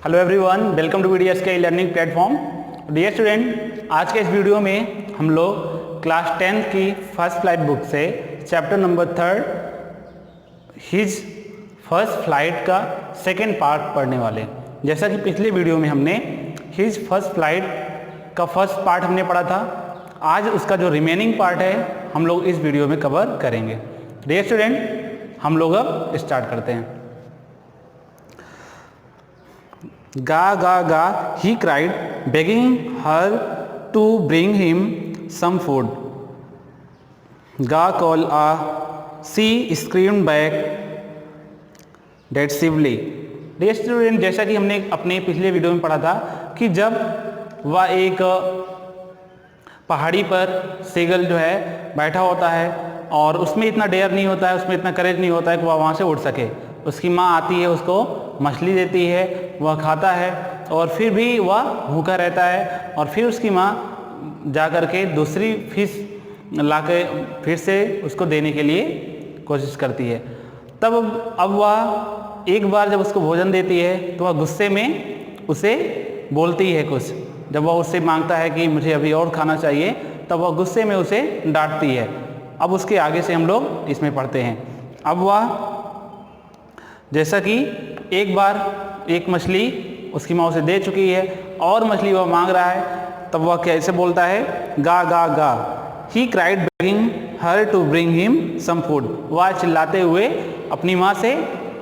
Hello everyone, welcome to videos के learning platform. Dear student, आज के इस वीडियो में हम लोग क्लास 10 की फर्स्ट फ्लाइट बुक से chapter number 3 his first flight का सेकेंड पार्ट पढ़ने वाले। जैसा कि पिछले वीडियो में हमने हिज फर्स्ट फ्लाइट का फर्स्ट पार्ट हमने पढ़ा था, आज उसका जो रिमेनिंग पार्ट है हम लोग इस वीडियो में कवर करेंगे। डियर स्टूडेंट, हम लोग अब स्टार्ट करते हैं। गा गा गा he cried, begging her to bring him some food. Ga called she screamed back decisively. Dear student, जैसा कि हमने अपने पिछले वीडियो में पढ़ा था कि जब वह एक पहाड़ी पर सेगल जो है बैठा होता है और उसमें इतना डेयर नहीं होता है, उसमें इतना करेज नहीं होता है कि वह वहाँ से उड़ सके। उसकी माँ आती है, उसको मछली देती है, वह खाता है और फिर भी वह भूखा रहता है। और फिर उसकी माँ जा कर के दूसरी फिश ला के फिर से उसको देने के लिए कोशिश करती है। तब अब वह एक बार जब उसको भोजन देती है तो वह गुस्से में उसे बोलती है कुछ। जब वह उससे मांगता है कि मुझे अभी और खाना चाहिए, तब वह गुस्से में उसे डांटती है। अब उसके आगे से हम लोग इसमें पढ़ते हैं। अब वह जैसा कि एक बार एक मछली उसकी माँ उसे दे चुकी है और मछली वह मांग रहा है, तब वह कैसे बोलता है? गा गा गा he cried begging her to bring him some food. वह चिल्लाते हुए अपनी माँ से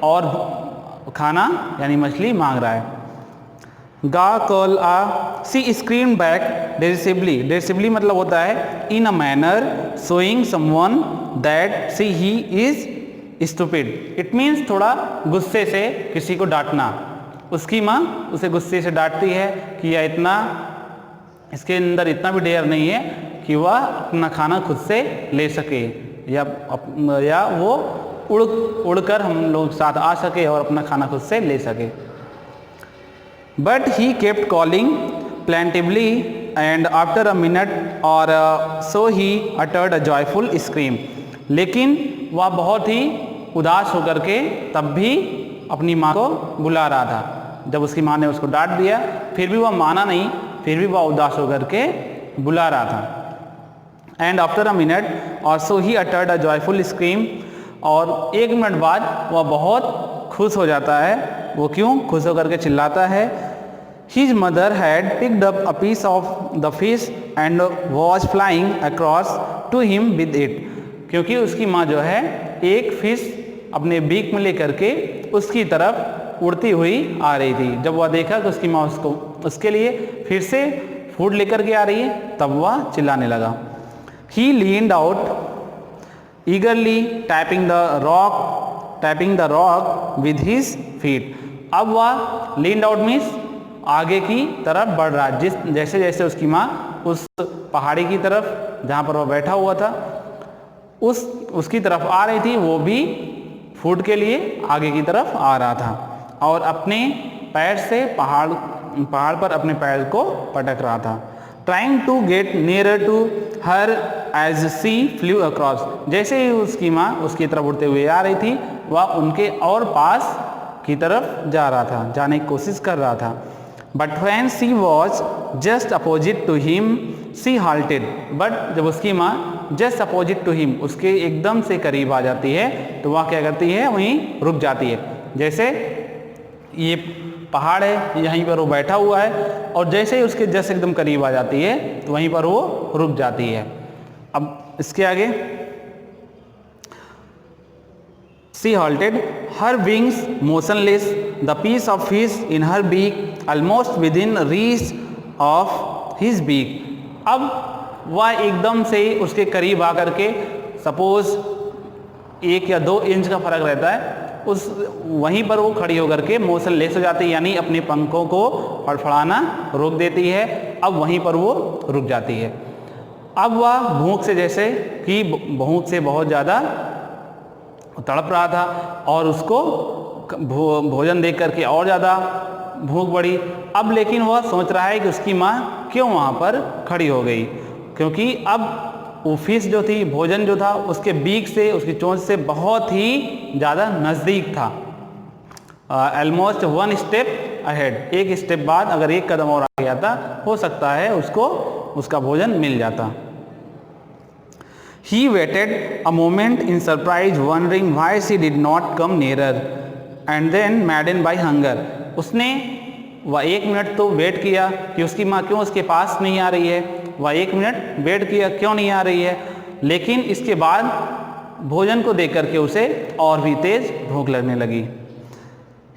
और खाना यानी मछली मांग रहा है। Gaw col she scream back derisively. Derisively मतलब होता है in a manner showing someone that she he is stupid. It means थोड़ा गुस्से से किसी को डांटना। उसकी माँ उसे गुस्से से डांटती है कि यह इतना, इसके अंदर इतना भी डेयर नहीं है कि वह अपना खाना खुद से ले सके या वो उड़कर हम लोग साथ आ सके और अपना खाना खुद से ले सके। But he kept calling plaintively and after a minute or so he uttered a joyful scream. लेकिन वह बहुत ही उदास होकर के तब भी अपनी माँ को बुला रहा था। जब उसकी माँ ने उसको डांट दिया फिर भी वह माना नहीं, फिर भी वह उदास होकर के बुला रहा था। And after a minute or so he uttered a joyful scream. और एक मिनट बाद वह बहुत खुश हो जाता है। वो क्यों खुश होकर के चिल्लाता है? His mother had picked up a piece of the fish and was flying across to him with it. क्योंकि उसकी माँ जो है एक फिश अपने बीक में लेकर के उसकी तरफ उड़ती हुई आ रही थी। जब वह देखा कि उसकी माँ उसके लिए फिर से फूड लेकर के आ रही है, तब वह चिल्लाने लगा। He leaned out eagerly tapping the rock with his feet. अब वह लीन्ड आउट मीन्स आगे की तरफ बढ़ रहा है। जैसे जैसे उसकी माँ उस पहाड़ी की तरफ जहाँ पर वह बैठा हुआ था उसकी तरफ आ रही थी, वो भी फूड के लिए आगे की तरफ आ रहा था और अपने पैर से पहाड़ पर अपने पैर को पटक रहा था। Trying to get nearer to her as she flew across. जैसे ही उसकी माँ उसकी तरफ उड़ते हुए आ रही थी, वह उनके और पास की तरफ जा रहा था, जाने की कोशिश कर रहा था। But when she was just opposite to him she halted. But जब उसकी माँ जस्ट अपोजिट टू हिम उसके एकदम से करीब आ जाती है तो वह क्या करती है? वहीं रुक जाती है। जैसे ये पहाड़ है, यहीं पर वो बैठा हुआ है और जैसे ही उसके जस्ट एकदम करीब आ जाती है तो वहीं पर वो रुक जाती है। अब इसके आगे सी halted, her wings motionless, the piece of fish in her beak almost within reach of his beak. अब वह एकदम से उसके करीब आकर के, सपोज 1 या 2 इंच का फर्क रहता है, उस वहीं पर वो खड़ी होकर के मोशनलेस हो जाती है, यानी अपने पंखों को फड़फड़ाना रोक देती है। अब वहीं पर वो रुक जाती है। अब वह भूख से, जैसे कि भूख से बहुत ज़्यादा तड़प रहा था और उसको भोजन देख करके और ज़्यादा भूख बढ़ी। अब लेकिन वह सोच रहा है कि उसकी माँ क्यों वहाँ पर खड़ी हो गई, क्योंकि अब वो फिश जो थी, भोजन जो था, उसके बीक से, उसकी चोंच से बहुत ही ज़्यादा नज़दीक था। ऑलमोस्ट 1 स्टेप अहेड, एक स्टेप बाद अगर एक कदम और आगे आता हो सकता है उसको उसका भोजन मिल जाता। He waited a moment in surprise, wondering why she did not come nearer, and then maddened by hunger. उसने वह 1 मिनट तो वेट किया कि उसकी माँ क्यों उसके पास नहीं आ रही है, वह 1 मिनट वेट किया क्यों नहीं आ रही है, लेकिन इसके बाद भोजन को देख करके उसे और भी तेज भूख लगने लगी।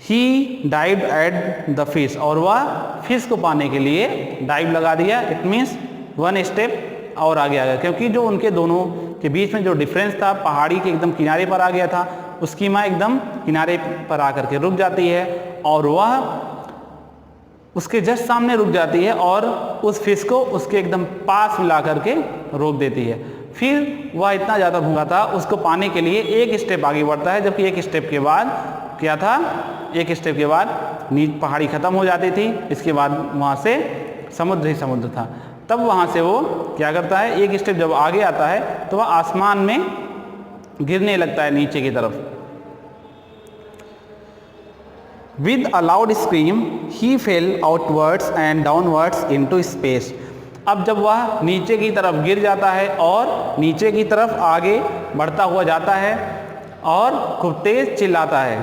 He dived at the fish, और वह फिश को पाने के लिए डाइव लगा दिया। इट मीन्स 1 स्टेप और आगे आ गया, क्योंकि जो उनके दोनों के बीच में जो डिफरेंस था, पहाड़ी के एकदम किनारे पर आ गया था, उसकी माँ एकदम किनारे पर आकर के रुक जाती है और वह उसके जस्ट सामने रुक जाती है और उस फिश को उसके एकदम पास ला करके रोक देती है। फिर वह इतना ज़्यादा भूखा था, उसको पाने के लिए एक स्टेप आगे बढ़ता है, जबकि एक स्टेप के बाद क्या था, एक स्टेप के बाद नीचे पहाड़ी ख़त्म हो जाती थी, इसके बाद वहाँ से समुद्र ही समुद्र था। तब वहाँ से वो क्या करता है, एक स्टेप जब आगे आता है तो वह आसमान में गिरने लगता है नीचे की तरफ। With a loud scream, he fell outwards and downwards into space. अब जब वह नीचे की तरफ गिर जाता है और नीचे की तरफ आगे बढ़ता हुआ जाता है और खूब तेज चिल्लाता है।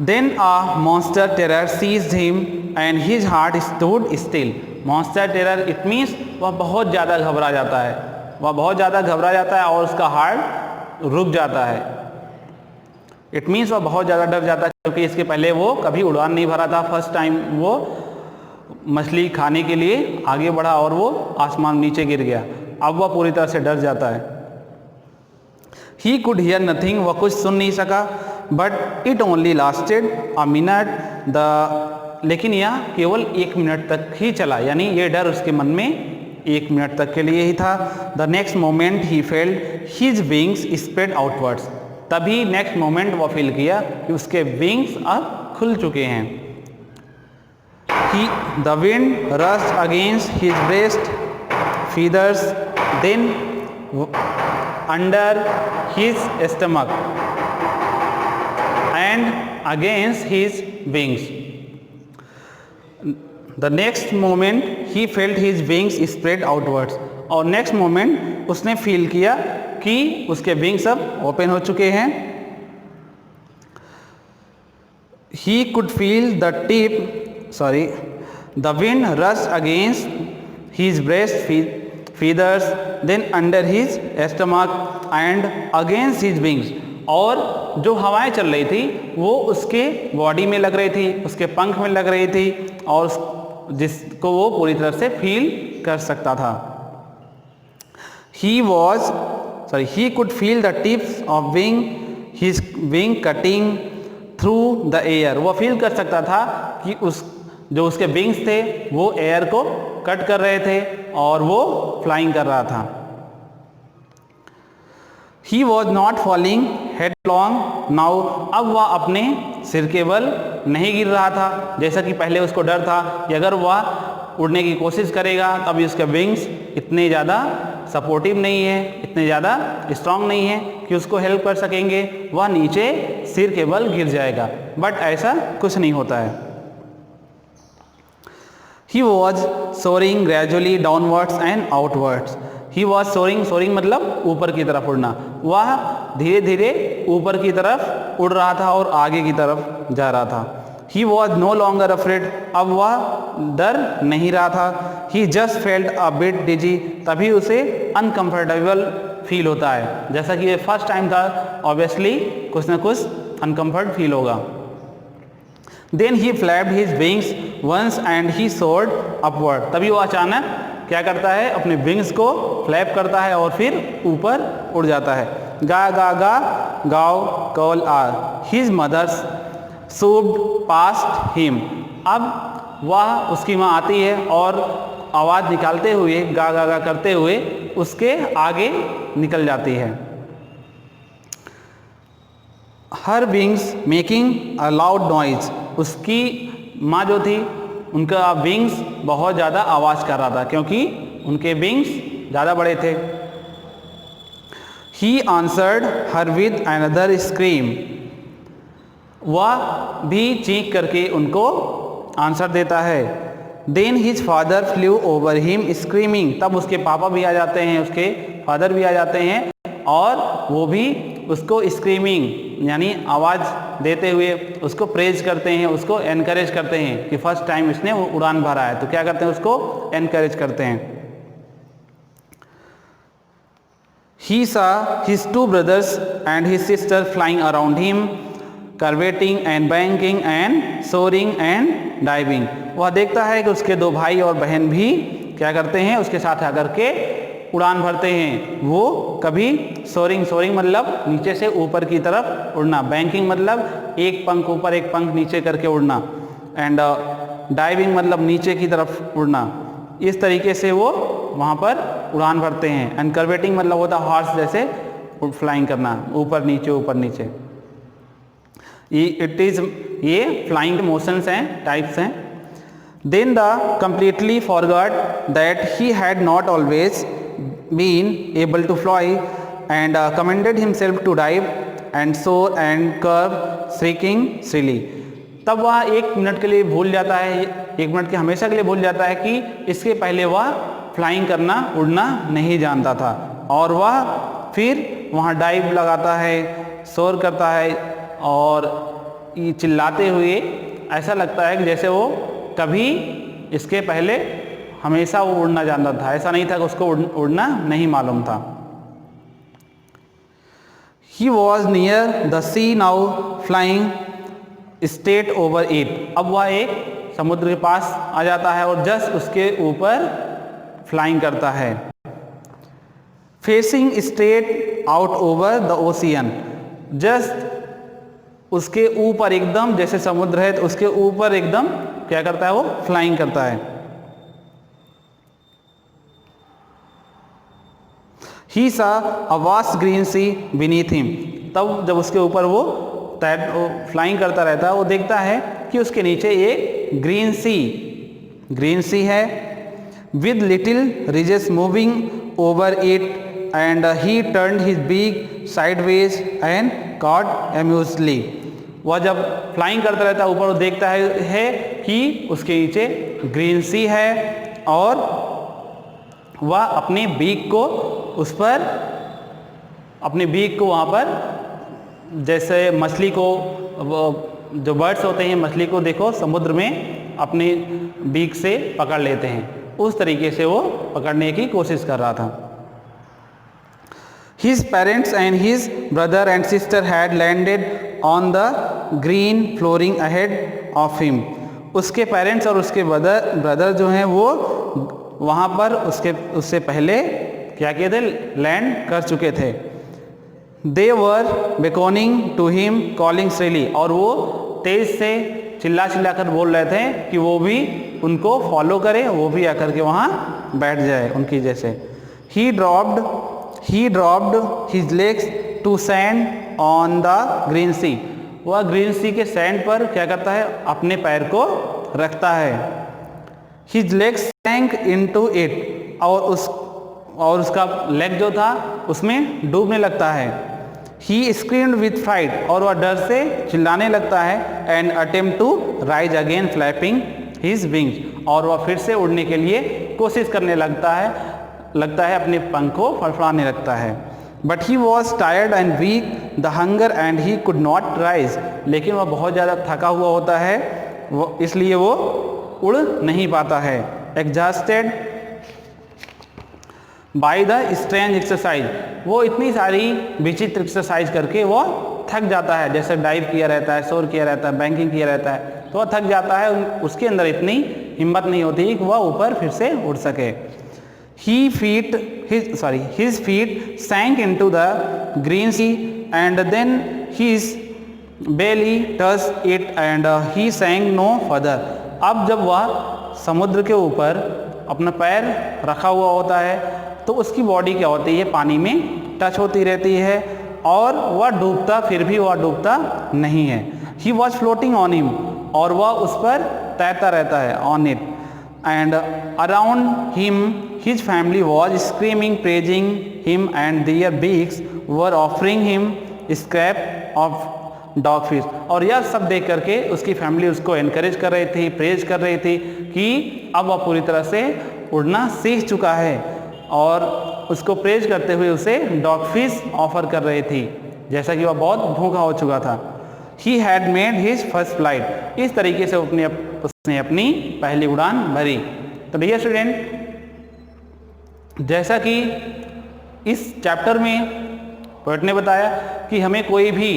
Then a monster terror seized him and his heart stood still. Monster terror it means वह बहुत ज़्यादा घबरा जाता है, वह बहुत ज़्यादा घबरा जाता है और उसका हार्ट रुक जाता है। इट मीन्स वह बहुत ज़्यादा डर जाता है, क्योंकि इसके पहले वो कभी उड़ान नहीं भरा था। फर्स्ट टाइम वो मछली खाने के लिए आगे बढ़ा और वो आसमान नीचे गिर गया। अब वह पूरी तरह से डर जाता है। He could hear nothing, वह कुछ सुन नहीं सका, but it only lasted a minute लेकिन यह केवल 1 मिनट तक ही चला, यानी ये डर उसके मन में 1 मिनट तक के लिए ही था। The next moment he felt his wings spread outwards, तभी नेक्स्ट मोमेंट वह फील किया कि उसके विंग्स अब खुल चुके हैं। The wind rushed against his breast feathers, then under his stomach and against his wings. The next moment he felt his wings spread outwards, और next moment उसने फील किया कि उसके विंग्स अब ओपन हो चुके हैं। He could feel the the wind rush against his breast feathers, then under his stomach and against his wings, और जो हवाएं चल रही थी वो उसके बॉडी में लग रही थी, उसके पंख में लग रही थी और जिसको वो पूरी तरह से फील कर सकता था। He could feel the tips of his wing cutting through the air. वो फील कर सकता था कि जो उसके विंग्स थे वो एयर को कट कर रहे थे और वो फ्लाइंग कर रहा था। He was not falling headlong now, अब वह अपने सिर के बल नहीं गिर रहा था, जैसा कि पहले उसको डर था कि अगर वह उड़ने की कोशिश करेगा तभी उसके विंग्स इतने ज़्यादा सपोर्टिव नहीं है, इतने ज़्यादा स्ट्रांग नहीं है कि उसको हेल्प कर सकेंगे, वह नीचे सिर के बल गिर जाएगा। बट ऐसा कुछ नहीं होता है। He was soaring gradually downwards and outwards. He was soaring मतलब ऊपर की तरफ उड़ना, वह धीरे धीरे ऊपर की तरफ उड़ रहा था और आगे की तरफ जा रहा था। He was no longer afraid, अब वह डर नहीं रहा था। He just felt a bit dizzy, तभी उसे अनकम्फर्टेबल फील होता है, जैसा कि ये फर्स्ट टाइम था, ऑब्वियसली कुछ ना कुछ अनकम्फर्ट फील होगा। Then he flapped his wings once and he soared upward, तभी वो अचानक क्या करता है, अपने विंग्स को फ्लैप करता है और फिर ऊपर उड़ जाता है। गा गा ga gao col are his mother's swooped past him, अब वह उसकी माँ आती है और आवाज़ निकालते हुए गा गा गा करते हुए उसके आगे निकल जाती है। हर wings making a loud noise, उसकी माँ जो थी उनका विंग्स बहुत ज़्यादा आवाज़ कर रहा था क्योंकि उनके विंग्स ज़्यादा बड़े थे। He answered her with another scream, वह भी चीख करके उनको आंसर देता है। Then his father flew over him screaming, तब उसके पापा भी आ जाते हैं, उसके फादर भी आ जाते हैं और वो भी उसको स्क्रीमिंग यानी आवाज़ देते हुए उसको प्रेज करते हैं, उसको एनकरेज करते हैं कि फर्स्ट टाइम इसने उड़ान भरा है, तो क्या करते हैं, उसको एनकरेज करते हैं। He saw his two brothers and his sister flying around him, curveting and banking and soaring and diving. वह देखता है कि उसके दो भाई और बहन भी क्या करते हैं, उसके साथ आकर के उड़ान भरते हैं। वो कभी सोरिंग मतलब नीचे से ऊपर की तरफ उड़ना, बैंकिंग मतलब एक पंख ऊपर एक पंख नीचे करके उड़ना, एंड डाइविंग मतलब नीचे की तरफ उड़ना। इस तरीके से वो वहाँ पर उड़ान भरते हैं। एंड कर्वेटिंग मतलब होता है हॉर्स जैसे फ्लाइंग करना, ऊपर नीचे। ये फ्लाइंग मोशंस हैं, टाइप्स हैं। Then the completely forgot that he had not always been able to fly and commanded himself to dive and soar and curve shrieking shrilly. तब वह एक मिनट के लिए भूल जाता है, एक मिनट के हमेशा के लिए भूल जाता है कि इसके पहले वह फ्लाइंग करना, उड़ना नहीं जानता था, और वह फिर वहाँ डाइव लगाता है, शोर करता है और चिल्लाते हुए ऐसा लगता है कि जैसे वो कभी इसके पहले हमेशा वो उड़ना जानता था, ऐसा नहीं था कि उसको उड़ना नहीं मालूम था। He was near the sea now, flying straight over it. अब वह एक समुद्र के पास आ जाता है और जस्ट उसके ऊपर फ्लाइंग करता है। Facing straight out over the ocean, just उसके ऊपर एकदम, जैसे समुद्र है तो उसके ऊपर एकदम क्या करता है, वो फ्लाइंग करता है। He saw a vast green sea beneath him. तब जब उसके ऊपर वो फ्लाइंग करता रहता है, वो देखता है कि उसके नीचे ये ग्रीन सी है, with little ridges moving over it, and he turned his beak sideways and caught amusedly. वह जब फ्लाइंग करता रहता है ऊपर, वो देखता है कि उसके नीचे ग्रीन सी है और वह अपने बीक को उस पर, अपने बीक को वहाँ पर, जैसे मछली को, जो बर्ड्स होते हैं मछली को देखो समुद्र में अपने बीक से पकड़ लेते हैं, उस तरीके से वो पकड़ने की कोशिश कर रहा था। His parents and his brother and sister had landed on the green flooring ahead of him. उसके पेरेंट्स और उसके ब्रदर जो हैं वो वहाँ पर उससे पहले क्या किए थे, लैंड कर चुके थे। They were beckoning to him, calling shrilly, और वो तेज से चिल्ला कर बोल रहे थे कि वो भी उनको फॉलो करे, वो भी आकर के वहाँ बैठ जाए उनकी जैसे। He dropped his legs to sand on the green sea. वह ग्रीन सी के सैंड पर क्या करता है, अपने पैर को रखता है। His legs sank into it, और उसका लेग जो था उसमें डूबने लगता है। He screamed with fright, और वह डर से चिल्लाने लगता है। And attempt to rise again flapping his wings, और वह फिर से उड़ने के लिए कोशिश करने लगता है अपने पंख को फड़फड़ाने लगता है। But he was tired and weak, the hunger, and he could not rise. लेकिन वह बहुत ज़्यादा थका हुआ होता है, वो इसलिए वो उड़ नहीं पाता है। Exhausted by the strange exercise, वो इतनी सारी विचित्र एक्सरसाइज करके वो थक जाता है, जैसे डाइव किया रहता है, सोर किया रहता है, बैंकिंग किया रहता है, तो वह थक जाता है, उसके अंदर इतनी हिम्मत नहीं होती कि वह ऊपर फिर से उड़ सके। His feet sank into the green sea, and then his belly touched it, and he sank no further. अब जब वह समुद्र के ऊपर अपना पैर रखा हुआ होता है तो उसकी बॉडी क्या होती है, पानी में टच होती रहती है और वह डूबता, फिर भी वह डूबता नहीं है। He was floating on him, और वह उस पर तैरता रहता है, on it, and around him his family was screaming, praising him, and their beaks were offering him scraps dog fish. और यह सब देख करके उसकी फैमिली उसको एनकरेज कर रही थी, प्रेज कर रही थी कि अब वह पूरी तरह से उड़ना सीख चुका है, और उसको प्रेज करते हुए उसे डॉग फिश ऑफर कर रही थी, जैसा कि वह बहुत भूखा हो चुका था। He had made his first flight. इस तरीके से उसने अपनी पहली उड़ान भरी। तो डियर स्टूडेंट, जैसा कि इस चैप्टर में पोएट ने बताया कि हमें कोई भी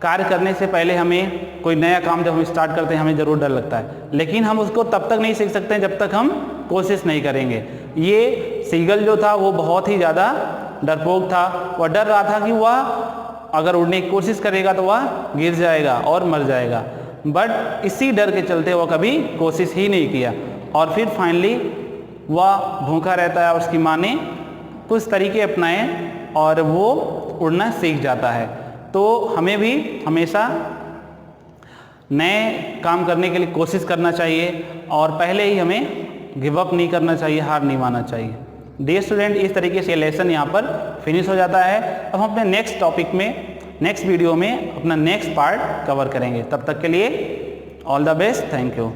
कार्य करने से पहले, हमें कोई नया काम जब हम स्टार्ट करते हैं हमें ज़रूर डर लगता है, लेकिन हम उसको तब तक नहीं सीख सकते जब तक हम कोशिश नहीं करेंगे। ये सीगल जो था वो बहुत ही ज़्यादा डरपोक था। वह डर रहा था कि वह अगर उड़ने की कोशिश करेगा तो वह गिर जाएगा और मर जाएगा, बट इसी डर के चलते वह कभी कोशिश ही नहीं किया, और फिर फाइनली वह भूखा रहता है और उसकी माँ ने कुछ तरीके अपनाए और वो उड़ना सीख जाता है। तो हमें भी हमेशा नए काम करने के लिए कोशिश करना चाहिए, और पहले ही हमें गिव अप नहीं करना चाहिए, हार नहीं मानना चाहिए। डियर स्टूडेंट, इस तरीके से लेसन यहाँ पर फिनिश हो जाता है। अब हम अपने नेक्स्ट टॉपिक में, नेक्स्ट वीडियो में अपना नेक्स्ट पार्ट कवर करेंगे। तब तक के लिए all the best, thank you.